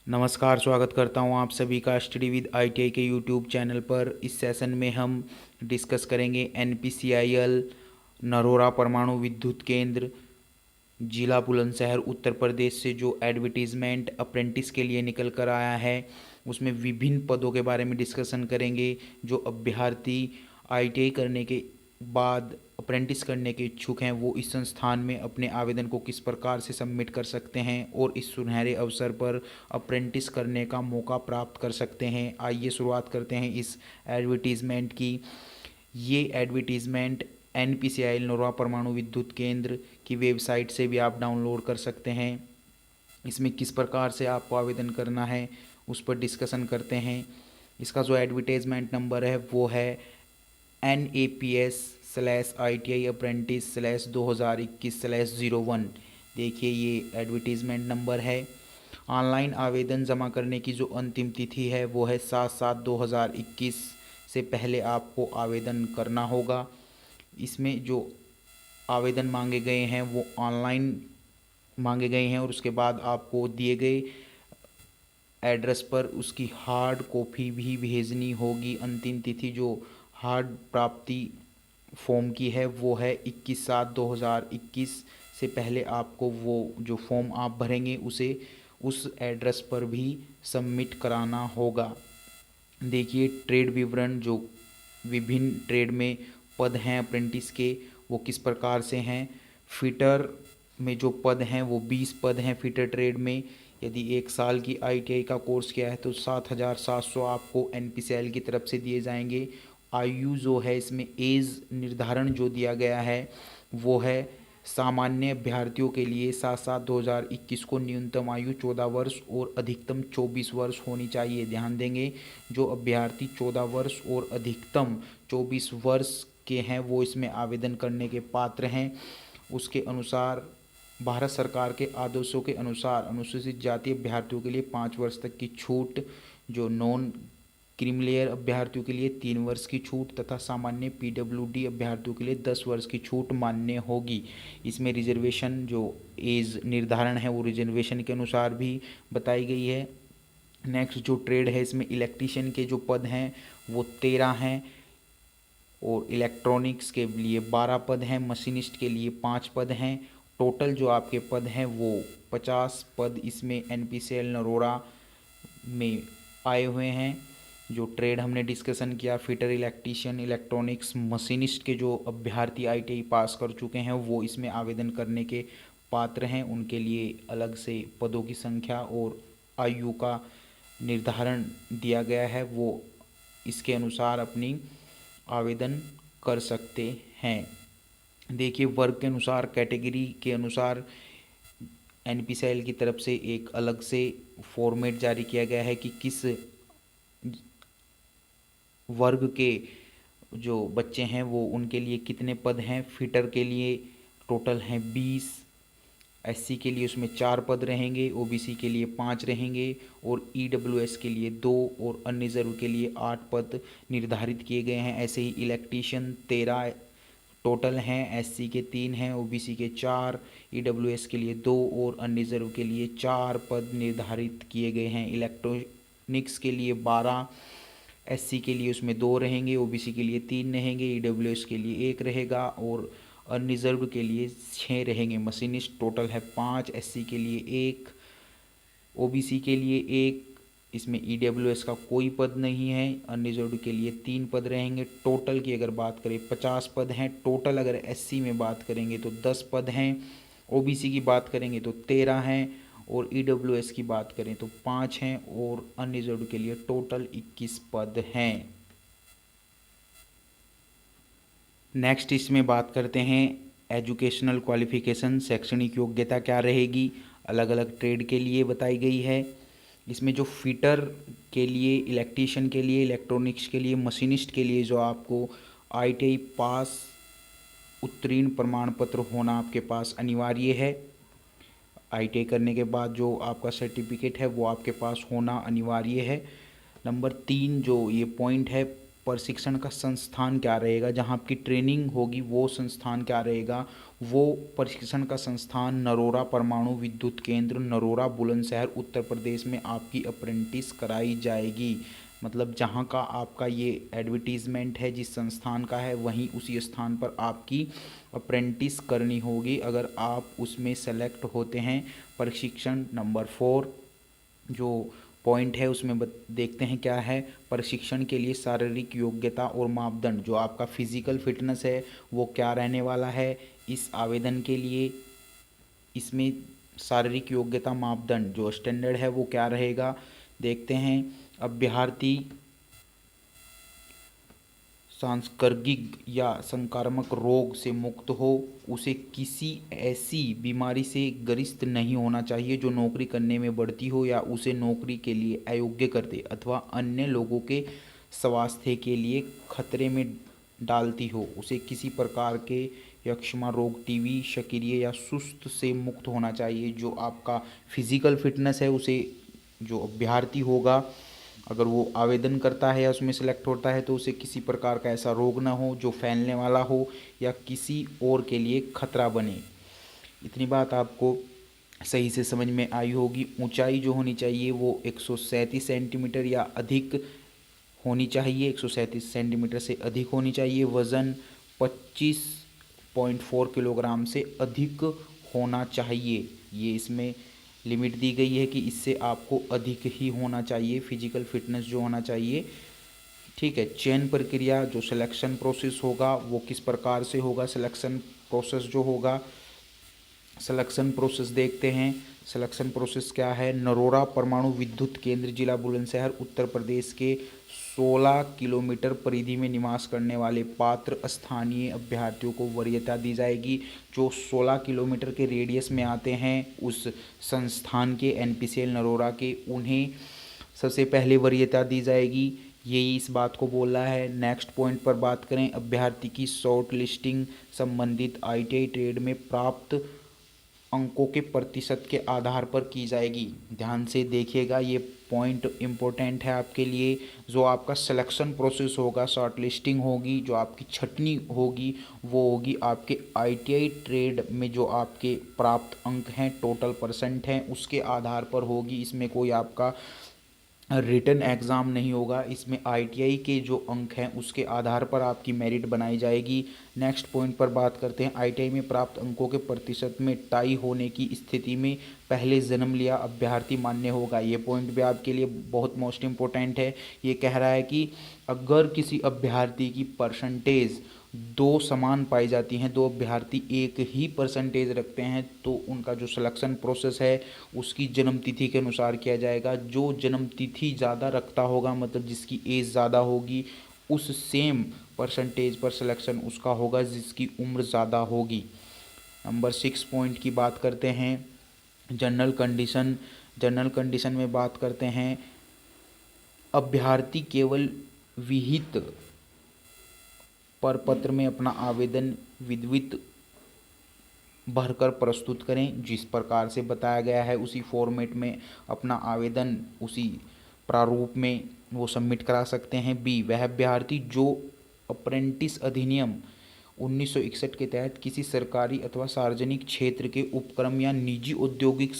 नमस्कार, स्वागत करता हूं आप सभी का स्टडी विद आईटीआई के यूट्यूब चैनल पर। इस सेशन में हम डिस्कस करेंगे एनपीसीआईएल नरोरा परमाणु विद्युत केंद्र जिला बुलंदशहर उत्तर प्रदेश से जो एडवर्टीज़मेंट अप्रेंटिस के लिए निकल कर आया है, उसमें विभिन्न पदों के बारे में डिस्कशन करेंगे। जो अभ्यर्थी आईटीआई करने के बाद अप्रेंटिस करने के इच्छुक हैं, वो इस संस्थान में अपने आवेदन को किस प्रकार से सबमिट कर सकते हैं और इस सुनहरे अवसर पर अप्रेंटिस करने का मौका प्राप्त कर सकते हैं। आइए शुरुआत करते हैं इस एडवर्टीज़मेंट की। ये एडवर्टीज़मेंट एनपीसीआईएल नरोरा परमाणु विद्युत केंद्र की वेबसाइट से भी आप डाउनलोड कर सकते हैं। इसमें किस प्रकार से आपको आवेदन करना है उस पर डिस्कशन करते हैं। इसका जो एडवर्टाइजमेंट नंबर है वो है NAPS/ITI Apprentice/2021/01। देखिए, ये एडवर्टीज़मेंट नंबर है। ऑनलाइन आवेदन जमा करने की जो अंतिम तिथि है वो है 7/7/2021 से पहले आपको आवेदन करना होगा। इसमें जो आवेदन मांगे गए हैं वो ऑनलाइन मांगे गए हैं और उसके बाद आपको दिए गए एड्रेस पर उसकी हार्ड कॉपी भी भेजनी होगी। अंतिम तिथि जो हार्ड प्राप्ति फॉर्म की है वो है 21/7/2021 से पहले आपको वो जो फॉर्म आप भरेंगे उसे उस एड्रेस पर भी सबमिट कराना होगा। देखिए, ट्रेड विवरण जो विभिन्न ट्रेड में पद हैं अप्रेंटिस के, वो किस प्रकार से हैं। फिटर में जो पद हैं वो 20 पद हैं फिटर ट्रेड में। यदि 1 साल की आईटीआई का कोर्स किया है तो 7,700 आपको एनपीसीआईएल की तरफ से दिए जाएंगे। आयु जो है इसमें एज निर्धारण जो दिया गया है वो है सामान्य अभ्यर्थियों के लिए 7/7/2021 को न्यूनतम आयु 14 वर्ष और अधिकतम 24 वर्ष होनी चाहिए। ध्यान देंगे, जो अभ्यर्थी 14 वर्ष और अधिकतम 24 वर्ष के हैं वो इसमें आवेदन करने के पात्र हैं। उसके अनुसार भारत सरकार के आदेशों के अनुसार अनुसूचित जाति अभ्यर्थियों के लिए 5 वर्ष तक की छूट, जो नॉन क्रीमिलेयर अभ्यर्थियों के लिए 3 वर्ष की छूट तथा सामान्य पीडब्ल्यूडी अभ्यर्थियों के लिए 10 वर्ष की छूट मान्य होगी। इसमें रिजर्वेशन जो एज निर्धारण है वो रिजर्वेशन के अनुसार भी बताई गई है। नेक्स्ट जो ट्रेड है इसमें इलेक्ट्रीशियन के जो पद हैं वो 13 हैं और इलेक्ट्रॉनिक्स के लिए 12 पद हैं। मशीनिस्ट के लिए 5 पद हैं। टोटल जो आपके पद हैं वो 50 पद इसमें एनपीसीआईएल नरोरा में आए हुए हैं। जो ट्रेड हमने डिस्कशन किया, फिटर, इलेक्ट्रीशियन, इलेक्ट्रॉनिक्स, मशीनिस्ट के जो अभ्यर्थी आईटीआई पास कर चुके हैं वो इसमें आवेदन करने के पात्र हैं। उनके लिए अलग से पदों की संख्या और आयु का निर्धारण दिया गया है, वो इसके अनुसार अपनी आवेदन कर सकते हैं। देखिए, वर्ग के अनुसार, कैटेगरी के अनुसार एनपीसीआईएल की तरफ से एक अलग से फॉर्मेट जारी किया गया है कि किस वर्ग के जो बच्चे हैं वो उनके लिए कितने पद हैं। फिटर के लिए टोटल हैं 20, एससी के लिए उसमें 4 पद रहेंगे, ओबीसी के लिए 5 रहेंगे और ईडब्ल्यूएस के लिए 2 और अनरिजर्व के लिए 8 पद निर्धारित किए गए हैं। ऐसे ही इलेक्ट्रीशियन 13 टोटल हैं, एससी के 3 हैं, ओबीसी के 4, ईडब्ल्यूएस के लिए 2 और अनरिजर्व के लिए 4 पद निर्धारित किए गए हैं। इलेक्ट्रॉनिक्स के लिए 12, एससी के लिए उसमें 2 रहेंगे, ओबीसी के लिए 3 रहेंगे, ईडब्ल्यूएस के लिए 1 रहेगा और अनरिजर्व के लिए 6 रहेंगे। मशीनिस्ट टोटल है 5, एससी के लिए 1, ओबीसी के लिए 1, इसमें ईडब्ल्यूएस का कोई पद नहीं है, अनरिजर्व के लिए 3 पद रहेंगे। टोटल की अगर बात करें 50 पद हैं टोटल। अगर एससी में बात करेंगे तो 10 पद हैं, ओबीसी की बात करेंगे तो 13 हैं और ईडब्ल्यूएस की बात करें तो 5 हैं और अनरिजर्व के लिए टोटल 21 पद हैं। नेक्स्ट इसमें बात करते हैं एजुकेशनल क्वालिफिकेशन, शैक्षणिक योग्यता क्या रहेगी, अलग अलग ट्रेड के लिए बताई गई है। इसमें जो फिटर के लिए, इलेक्ट्रीशियन के लिए, इलेक्ट्रॉनिक्स के लिए, मशीनिस्ट के लिए जो आपको आईटीआई पास उत्तीर्ण प्रमाण पत्र होना आपके पास अनिवार्य है। आईटीआई करने के बाद जो आपका सर्टिफिकेट है वो आपके पास होना अनिवार्य है। नंबर 3 जो ये पॉइंट है, प्रशिक्षण का संस्थान क्या रहेगा, जहाँ आपकी ट्रेनिंग होगी वो संस्थान क्या रहेगा, वो प्रशिक्षण का संस्थान नरोरा परमाणु विद्युत केंद्र, नरोरा, बुलंदशहर, उत्तर प्रदेश में आपकी अप्रेंटिस कराई जाएगी। मतलब जहाँ का आपका ये एडवर्टीज़मेंट है, जिस संस्थान का है, वहीं उसी स्थान पर आपकी अप्रेंटिस करनी होगी अगर आप उसमें सेलेक्ट होते हैं। प्रशिक्षण नंबर 4 जो पॉइंट है उसमें देखते हैं क्या है। प्रशिक्षण के लिए शारीरिक योग्यता और मापदंड, जो आपका फिजिकल फिटनेस है वो क्या रहने वाला है इस आवेदन के लिए। इसमें शारीरिक योग्यता मापदंड जो स्टैंडर्ड है वो क्या रहेगा, देखते हैं। अभ्यर्थी सांसर्गिक या संक्रामक रोग से मुक्त हो, उसे किसी ऐसी बीमारी से ग्रस्त नहीं होना चाहिए जो नौकरी करने में बढ़ती हो या उसे नौकरी के लिए अयोग्य कर दे अथवा अन्य लोगों के स्वास्थ्य के लिए खतरे में डालती हो। उसे किसी प्रकार के यक्ष्मा रोग, टीबी, शकीरिया या सुस्त से मुक्त होना चाहिए। जो आपका फिजिकल फिटनेस है उसे जो अभ्यर्थी होगा अगर वो आवेदन करता है या उसमें सेलेक्ट होता है तो उसे किसी प्रकार का ऐसा रोग ना हो जो फैलने वाला हो या किसी और के लिए खतरा बने। इतनी बात आपको सही से समझ में आई होगी। ऊंचाई जो होनी चाहिए वो 137 सेंटीमीटर या अधिक होनी चाहिए, 137 सेंटीमीटर से अधिक होनी चाहिए। वज़न 25.4 किलोग्राम से अधिक होना चाहिए। ये इसमें लिमिट दी गई है कि इससे आपको अधिक ही होना चाहिए, फिजिकल फिटनेस जो होना चाहिए। ठीक है। चयन प्रक्रिया जो सिलेक्शन प्रोसेस होगा वो किस प्रकार से होगा। सिलेक्शन प्रोसेस जो होगा, सिलेक्शन प्रोसेस देखते हैं। सिलेक्शन प्रोसेस क्या है। नरोरा परमाणु विद्युत केंद्र, जिला बुलंदशहर, उत्तर प्रदेश के 16 किलोमीटर परिधि में निवास करने वाले पात्र स्थानीय अभ्यर्थियों को वरीयता दी जाएगी। जो 16 किलोमीटर के रेडियस में आते हैं उस संस्थान के, एनपीसीएल नरोरा के, उन्हें सबसे पहले वरीयता दी जाएगी। यही इस बात को बोल रहा है। नेक्स्ट पॉइंट पर बात करें, अभ्यर्थी की शॉर्ट लिस्टिंग संबंधित आईटीआई ट्रेड में प्राप्त अंकों के प्रतिशत के आधार पर की जाएगी। ध्यान से देखिएगा, ये पॉइंट इम्पोर्टेंट है आपके लिए। जो आपका सिलेक्शन प्रोसेस होगा, शॉर्ट लिस्टिंग होगी, जो आपकी छटनी होगी वो होगी आपके आईटीआई ट्रेड में जो आपके प्राप्त अंक हैं, टोटल परसेंट हैं, उसके आधार पर होगी। इसमें कोई आपका रिटन एग्ज़ाम नहीं होगा। इसमें आईटीआई के जो अंक हैं उसके आधार पर आपकी मेरिट बनाई जाएगी। नेक्स्ट पॉइंट पर बात करते हैं, आईटीआई में प्राप्त अंकों के प्रतिशत में टाई होने की स्थिति में पहले जन्म लिया अभ्यर्थी मान्य होगा। ये पॉइंट भी आपके लिए बहुत मोस्ट इम्पोर्टेंट है। ये कह रहा है कि अगर किसी अभ्यर्थी की परसेंटेज दो समान पाई जाती हैं, दो अभ्यर्थी एक ही परसेंटेज रखते हैं, तो उनका जो सिलेक्शन प्रोसेस है उसकी जन्म तिथि के अनुसार किया जाएगा। जो जन्म तिथि ज़्यादा रखता होगा, मतलब जिसकी एज ज़्यादा होगी, उस सेम परसेंटेज पर सिलेक्शन उसका होगा जिसकी उम्र ज़्यादा होगी। नंबर 6 पॉइंट की बात करते हैं, जनरल कंडीशन। जनरल कंडीशन में बात करते हैं, अभ्यर्थी केवल विहित प्रपत्र में अपना आवेदन विधिवत भरकर प्रस्तुत करें। जिस प्रकार से बताया गया है उसी फॉर्मेट में अपना आवेदन उसी प्रारूप में वो सबमिट करा सकते हैं। बी, वह अभ्यर्थी जो अप्रेंटिस अधिनियम 1961 के तहत किसी सरकारी अथवा सार्वजनिक क्षेत्र के उपक्रम या निजी औद्योगिक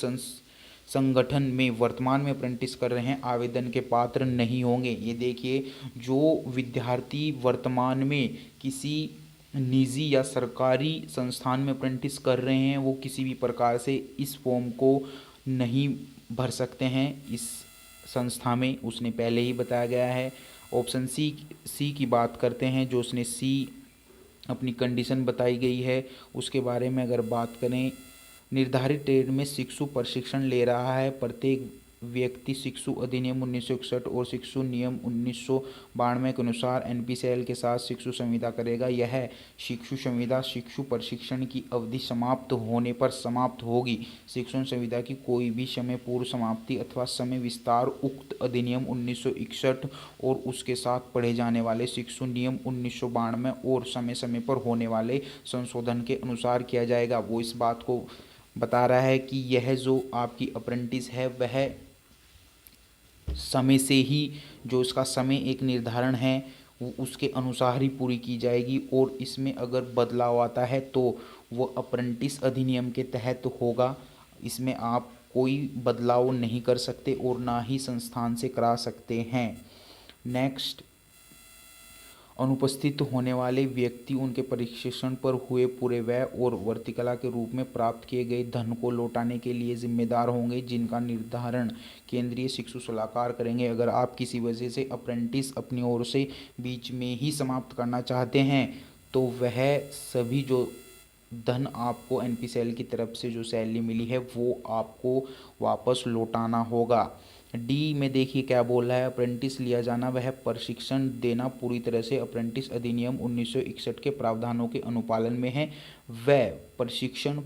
संगठन में वर्तमान में अप्रेंटिस कर रहे हैं, आवेदन के पात्र नहीं होंगे। ये देखिए, जो विद्यार्थी वर्तमान में किसी निजी या सरकारी संस्थान में अप्रेंटिस कर रहे हैं वो किसी भी प्रकार से इस फॉर्म को नहीं भर सकते हैं इस संस्था में, उसने पहले ही बताया गया है। ऑप्शन सी की बात करते हैं, जो उसने सी अपनी कंडीशन बताई गई है उसके बारे में अगर बात करें, निर्धारित ट्रेड में शिक्षु प्रशिक्षण ले रहा है। प्रत्येक व्यक्ति शिक्षु अधिनियम 1961 और शिक्षु नियम 1992 के अनुसार एनपीसीएल के साथ शिक्षु संविदा करेगा। यह शिक्षु संविदा शिक्षु प्रशिक्षण की अवधि समाप्त होने पर समाप्त होगी। शिक्षु संविदा की कोई भी समय पूर्व समाप्ति अथवा समय विस्तार उक्त अधिनियम 1961 और उसके साथ पढ़े जाने वाले शिक्षु नियम 1992 और समय समय पर होने वाले संशोधन के अनुसार किया जाएगा। वो इस बात को बता रहा है कि यह जो आपकी अप्रेंटिस है वह समय से ही, जो इसका समय एक निर्धारण है वो उसके अनुसार ही पूरी की जाएगी और इसमें अगर बदलाव आता है तो वो अप्रेंटिस अधिनियम के तहत होगा। इसमें आप कोई बदलाव नहीं कर सकते और ना ही संस्थान से करा सकते हैं। नेक्स्ट, अनुपस्थित होने वाले व्यक्ति उनके प्रशिक्षण पर हुए पूरे व्यय और वर्तिकला के रूप में प्राप्त किए गए धन को लौटाने के लिए जिम्मेदार होंगे, जिनका निर्धारण केंद्रीय शिक्षु सलाहकार करेंगे। अगर आप किसी वजह से अप्रेंटिस अपनी ओर से बीच में ही समाप्त करना चाहते हैं तो वह सभी जो धन आपको एनपीसीएल की तरफ से जो सैलरी मिली है वो आपको वापस लौटाना होगा। डी में देखिए क्या बोल रहा है, अप्रेंटिस लिया जाना वह प्रशिक्षण देना पूरी तरह से अप्रेंटिस अधिनियम 1961 के प्रावधानों के अनुपालन में है। वह प्रशिक्षण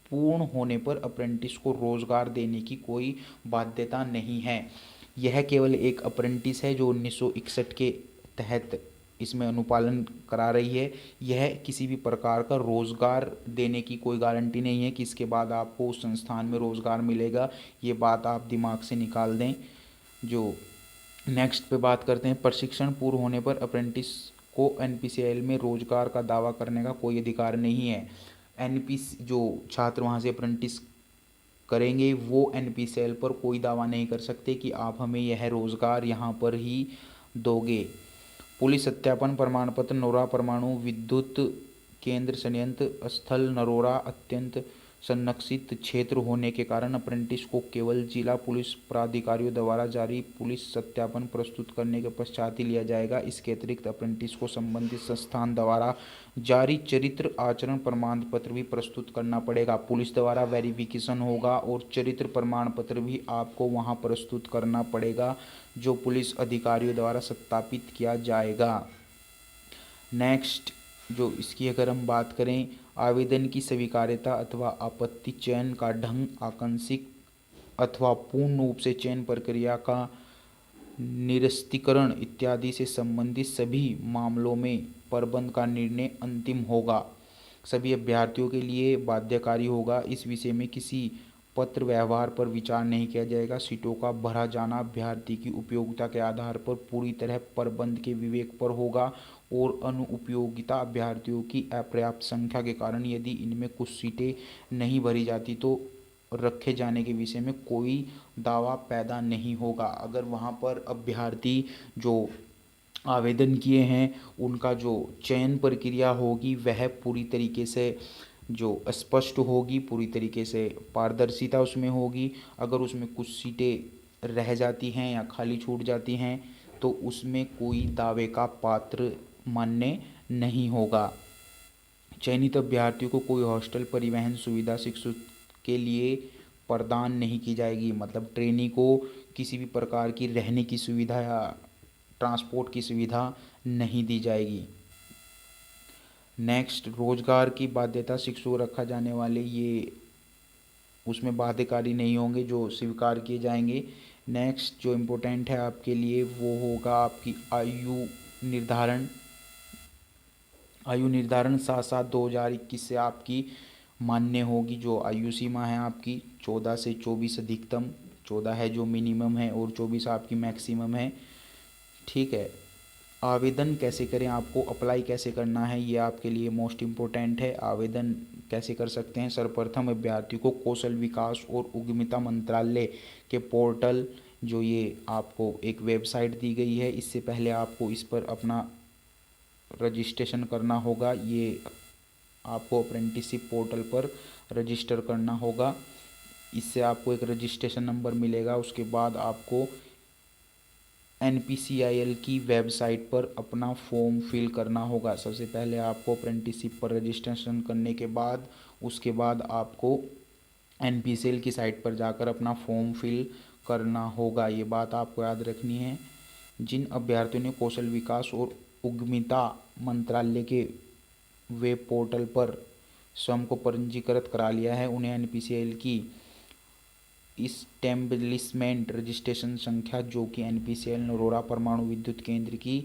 पूर्ण होने पर अप्रेंटिस को रोजगार देने की कोई बाध्यता नहीं है। यह केवल एक अप्रेंटिस है जो 1961 के तहत इसमें अनुपालन करा रही है। यह किसी भी प्रकार का रोज़गार देने की कोई गारंटी नहीं है कि इसके बाद आपको उस संस्थान में रोज़गार मिलेगा। ये बात आप दिमाग से निकाल दें। जो नेक्स्ट पे बात करते हैं, प्रशिक्षण पूर्ण होने पर अप्रेंटिस को एनपीसीएल में रोज़गार का दावा करने का कोई अधिकार नहीं है। एनपीसी जो छात्र वहाँ से अप्रेंटिस करेंगे वो एनपीसीएल पर कोई दावा नहीं कर सकते कि आप हमें यह रोज़गार यहाँ पर ही दोगे। पुलिस सत्यापन प्रमाण पत्र, नरोरा परमाणु विद्युत केंद्र संयंत्र स्थल नरोरा अत्यंत संरक्षित क्षेत्र होने के कारण अप्रेंटिस को केवल जिला पुलिस प्राधिकारियों द्वारा जारी पुलिस सत्यापन प्रस्तुत करने के पश्चात ही लिया जाएगा। इसके अतिरिक्त अप्रेंटिस को संबंधित संस्थान द्वारा जारी चरित्र आचरण प्रमाण पत्र भी प्रस्तुत करना पड़ेगा। पुलिस द्वारा वेरिफिकेशन होगा और चरित्र प्रमाण पत्र भी आपको वहां प्रस्तुत करना पड़ेगा, जो पुलिस अधिकारियों द्वारा सत्यापित किया जाएगा। नेक्स्ट, जो इसकी अगर हम बात करें, आवेदन की स्वीकार्यता अथवा आपत्ति, चयन का ढंग, आंशिक अथवा पूर्ण रूप से चयन प्रक्रिया का निरस्तीकरण इत्यादि से संबंधित सभी मामलों में प्रबंध का निर्णय अंतिम होगा, सभी अभ्यर्थियों के लिए बाध्यकारी होगा। इस विषय में किसी पत्र व्यवहार पर विचार नहीं किया जाएगा। सीटों का भरा जाना अभ्यर्थी की उपयोगिता के आधार पर पूरी तरह प्रबंध के विवेक पर होगा और अनुपयोगिता अभ्यर्थियों की अपर्याप्त संख्या के कारण यदि इनमें कुछ सीटें नहीं भरी जाती तो रखे जाने के विषय में कोई दावा पैदा नहीं होगा। अगर वहाँ पर अभ्यर्थी जो आवेदन किए हैं उनका जो चयन प्रक्रिया होगी वह पूरी तरीके से जो स्पष्ट होगी, पूरी तरीके से पारदर्शिता उसमें होगी। अगर उसमें कुछ सीटें रह जाती हैं या खाली छूट जाती हैं तो उसमें कोई दावे का पात्र मान्य नहीं होगा। चयनित अभ्यर्थियों को कोई हॉस्टल परिवहन सुविधा शिक्षक के लिए प्रदान नहीं की जाएगी, मतलब ट्रेनी को किसी भी प्रकार की रहने की सुविधा या ट्रांसपोर्ट की सुविधा नहीं दी जाएगी। नेक्स्ट, रोजगार की बाध्यता शिक्षु रखा जाने वाले ये उसमें बाध्यकारी नहीं होंगे जो स्वीकार किए जाएंगे। नेक्स्ट जो इम्पोर्टेंट है आपके लिए वो होगा आपकी आयु निर्धारण। आयु निर्धारण 7/7/2021 से आपकी मान्य होगी। जो आयु सीमा है आपकी 14 से 24 अधिकतम, 14 है जो मिनिमम है और 24 आपकी मैक्सिमम है। ठीक है, आवेदन कैसे करें, आपको अप्लाई कैसे करना है, ये आपके लिए मोस्ट इम्पोर्टेंट है। आवेदन कैसे कर सकते हैं, सर्वप्रथम अभ्यर्थी को कौशल विकास और उद्यमिता मंत्रालय के पोर्टल, जो ये आपको एक वेबसाइट दी गई है, इससे पहले आपको इस पर अपना रजिस्ट्रेशन करना होगा। ये आपको अप्रेंटिसशिप पोर्टल पर रजिस्टर करना होगा। इससे आपको एक रजिस्ट्रेशन नंबर मिलेगा। उसके बाद आपको एनपीसीआईएल की वेबसाइट पर अपना फॉर्म फिल करना होगा। सबसे पहले आपको अप्रेंटिसशिप पर रजिस्ट्रेशन करने के बाद उसके बाद आपको एनपीसीआईएल की साइट पर जाकर अपना फॉर्म फिल करना होगा। ये बात आपको याद रखनी है। जिन अभ्यर्थियों ने कौशल विकास और उद्यमिता मंत्रालय के वेब पोर्टल पर स्वयं को पंजीकृत करा लिया है उन्हें एनपीसीआईएल की इस्टेब्लिशमेंट रजिस्ट्रेशन संख्या, जो कि एनपीसीआईएल नरोरा परमाणु विद्युत केंद्र की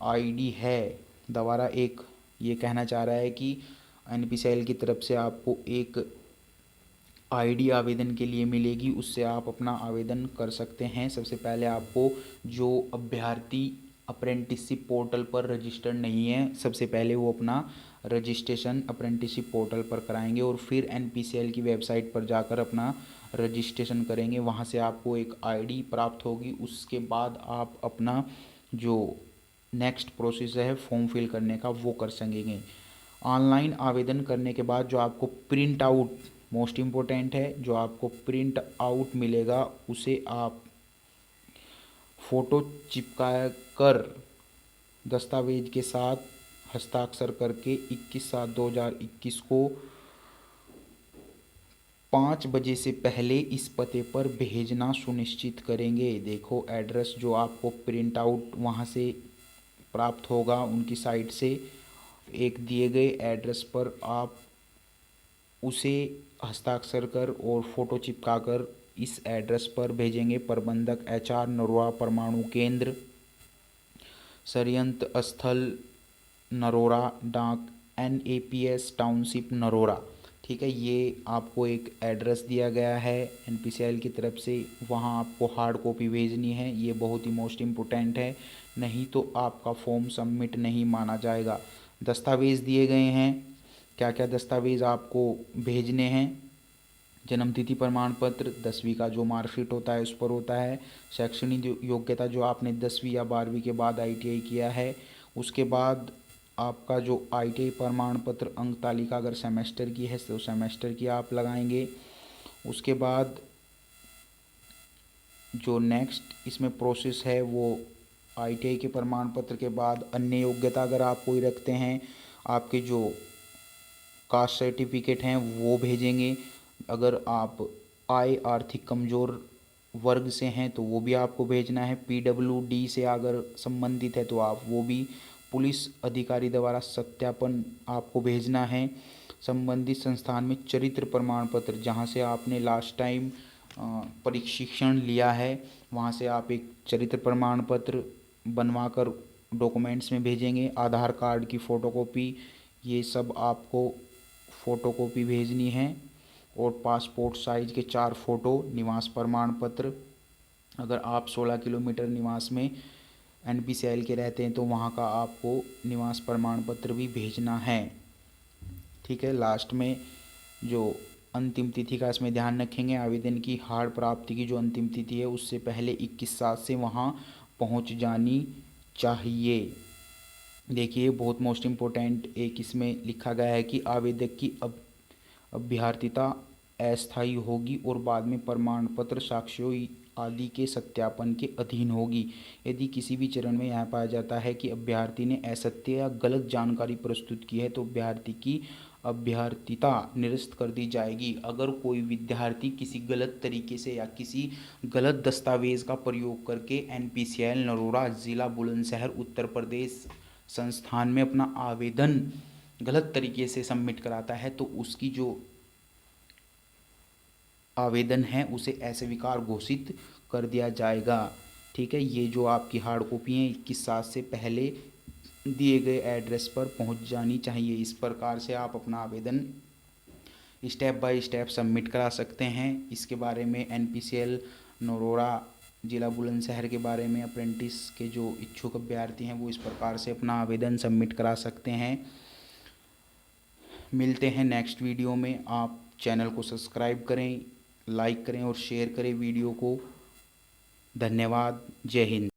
आईडी है, दोबारा एक ये कहना चाह रहा है कि एनपीसीआईएल की तरफ से आपको एक आईडी आवेदन के लिए मिलेगी, उससे आप अपना आवेदन कर सकते हैं। सबसे पहले आपको जो अभ्यर्थी अप्रेंटिसशिप पोर्टल पर रजिस्टर्ड नहीं है, सबसे पहले वो अपना रजिस्ट्रेशन अप्रेंटिसशिप पोर्टल पर कराएंगे और फिर एनपीसीएल की वेबसाइट पर जाकर अपना रजिस्ट्रेशन करेंगे। वहाँ से आपको एक आईडी प्राप्त होगी। उसके बाद आप अपना जो नेक्स्ट प्रोसेस है फॉर्म फिल करने का वो कर सकेंगे। ऑनलाइन आवेदन करने के बाद जो आपको प्रिंट आउट, मोस्ट इम्पोर्टेंट है, जो आपको प्रिंट आउट मिलेगा उसे आप फ़ोटो चिपका कर दस्तावेज के साथ हस्ताक्षर करके 21/7/2021 को 5 बजे से पहले इस पते पर भेजना सुनिश्चित करेंगे। देखो एड्रेस जो आपको प्रिंट आउट वहाँ से प्राप्त होगा उनकी साइट से, एक दिए गए एड्रेस पर आप उसे हस्ताक्षर कर और फ़ोटो चिपका कर इस एड्रेस पर भेजेंगे। प्रबंधक HR नरोरा परमाणु केंद्र, षड्यंत्र स्थल नरोरा, डाक NAPS टाउनशिप नरोरा। ठीक है, ये आपको एक एड्रेस दिया गया है NPCL की तरफ से, वहाँ आपको हार्ड कॉपी भेजनी है। ये बहुत ही मोस्ट इम्पोर्टेंट है, नहीं तो आपका फॉर्म सबमिट नहीं माना जाएगा। दस्तावेज़ दिए गए हैं, क्या क्या दस्तावेज़ आपको भेजने हैं। जन्मतिथि प्रमाण पत्र, 10वीं का जो मार्कशीट होता है उस पर होता है। शैक्षणिक योग्यता जो आपने 10वीं या 12वीं के बाद ITI किया है। उसके बाद आपका जो ITI प्रमाण पत्र, अंक तालिका अगर सेमेस्टर की है तो सेमेस्टर की आप लगाएंगे। उसके बाद जो नेक्स्ट इसमें प्रोसेस है वो ITI के प्रमाण पत्र के बाद अन्य योग्यता अगर आप कोई रखते हैं, आपके जो कास्ट सर्टिफिकेट हैं वो भेजेंगे। अगर आप आर्थिक कमज़ोर वर्ग से हैं तो वो भी आपको भेजना है। PWD से अगर संबंधित है तो आप वो भी, पुलिस अधिकारी द्वारा सत्यापन आपको भेजना है। संबंधित संस्थान में चरित्र प्रमाण पत्र, जहाँ से आपने लास्ट टाइम प्रशिक्षण लिया है वहाँ से आप एक चरित्र प्रमाण पत्र बनवा कर डॉक्यूमेंट्स में भेजेंगे। आधार कार्ड की फ़ोटोकॉपी, ये सब आपको फ़ोटोकॉपी भेजनी है। और पासपोर्ट साइज़ के 4 फ़ोटो, निवास प्रमाण पत्र, अगर आप 16 किलोमीटर निवास में NPCL के रहते हैं तो वहाँ का आपको निवास प्रमाण पत्र भी भेजना है। ठीक है, लास्ट में जो अंतिम तिथि का इसमें ध्यान रखेंगे, आवेदन की हार्ड प्राप्ति की जो अंतिम तिथि है उससे पहले 21/7 से वहाँ पहुँच जानी चाहिए। देखिए बहुत मोस्ट इम्पोर्टेंट एक इसमें लिखा गया है कि आवेदक की अभ्यर्थिता अस्थायी होगी और बाद में प्रमाण पत्र, साक्ष्यों आदि के सत्यापन के अधीन होगी। यदि किसी भी चरण में यह पाया जाता है कि अभ्यर्थी ने असत्य या गलत जानकारी प्रस्तुत की है तो अभ्यर्थी की अभ्यर्थिता निरस्त कर दी जाएगी। अगर कोई विद्यार्थी किसी गलत तरीके से या किसी गलत दस्तावेज़ का प्रयोग करके NPCL नरोरा, ज़िला बुलंदशहर, उत्तर प्रदेश संस्थान में अपना आवेदन गलत तरीके से सबमिट कराता है तो उसकी जो आवेदन है उसे अस्वीकार घोषित कर दिया जाएगा। ठीक है, ये जो आपकी हार्ड कॉपी है 21/7 से पहले दिए गए एड्रेस पर पहुंच जानी चाहिए। इस प्रकार से आप अपना आवेदन स्टेप बाय स्टेप सबमिट करा सकते हैं। इसके बारे में NPCL नरोरा, जिला बुलंदशहर के बारे में अप्रेंटिस के जो इच्छुक अभ्यर्थी हैं वो इस प्रकार से अपना आवेदन सबमिट करा सकते हैं। मिलते हैं नेक्स्ट वीडियो में। आप चैनल को सब्सक्राइब करें, लाइक करें और शेयर करें वीडियो को। धन्यवाद। जय हिंद।